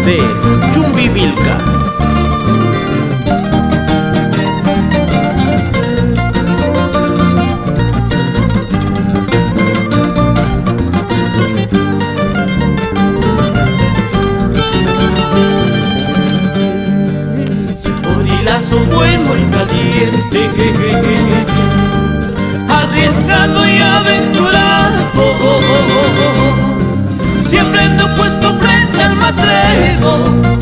de Chumbivilcas. Bueno y caliente, arriesgado y aventurado, siempre ando puesto frente al matrero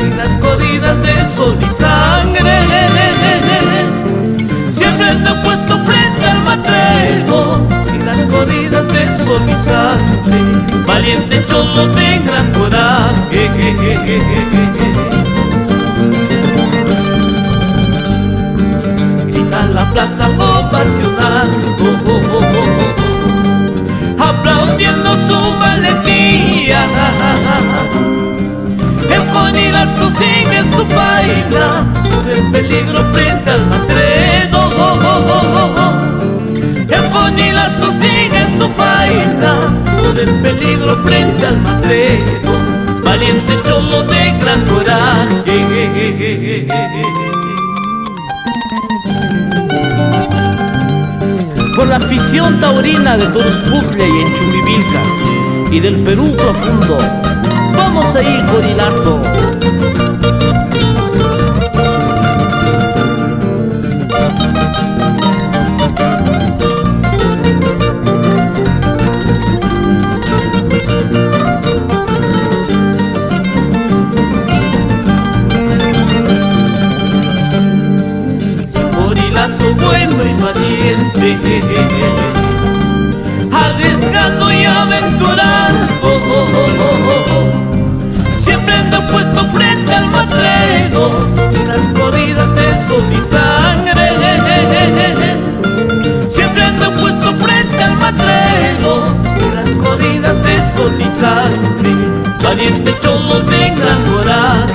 y las corridas de sol y sangre. Siempre ando puesto frente al matrero y las corridas de sol y sangre. Valiente cholo de gran coraje, la plaza ovacionando, aplaudiendo su valentía. El conilazo sigue en su faena por el peligro frente al matrero. El conilazo sigue en su faena por el peligro frente al matrero. Valiente cholo de gran coraje. Por la afición taurina de Toruspujle y en Chumbivilcas y del Perú profundo, vamos a ir Conilazo. Bueno y valiente, arriesgado y aventurado, siempre ando puesto frente al matrero y las corridas de sol y sangre. Siempre ando puesto frente al matrero y las corridas de sol y sangre. Valiente cholo de gran coraje.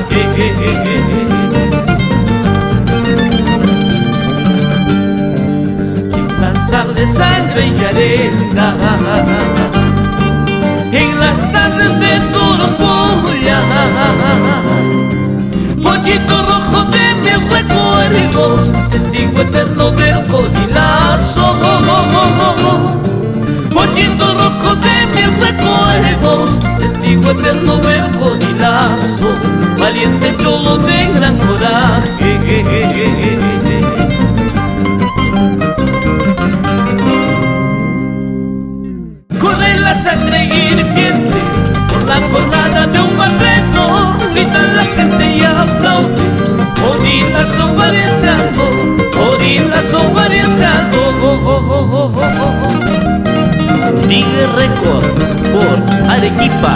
De sangre y arena, en las tardes de Toruspujle, pollito rojo de mis recuerdos, testigo eterno del conilazo. Pollito rojo de mis recuerdos, testigo eterno del conilazo. Valiente cholo de gran coraje. Sangre hirviente por la cornada de un matrero, grita la gente y aplaude. Conilazo arriesgado, Conilazo arriesgado. Tigre Record por Arequipa.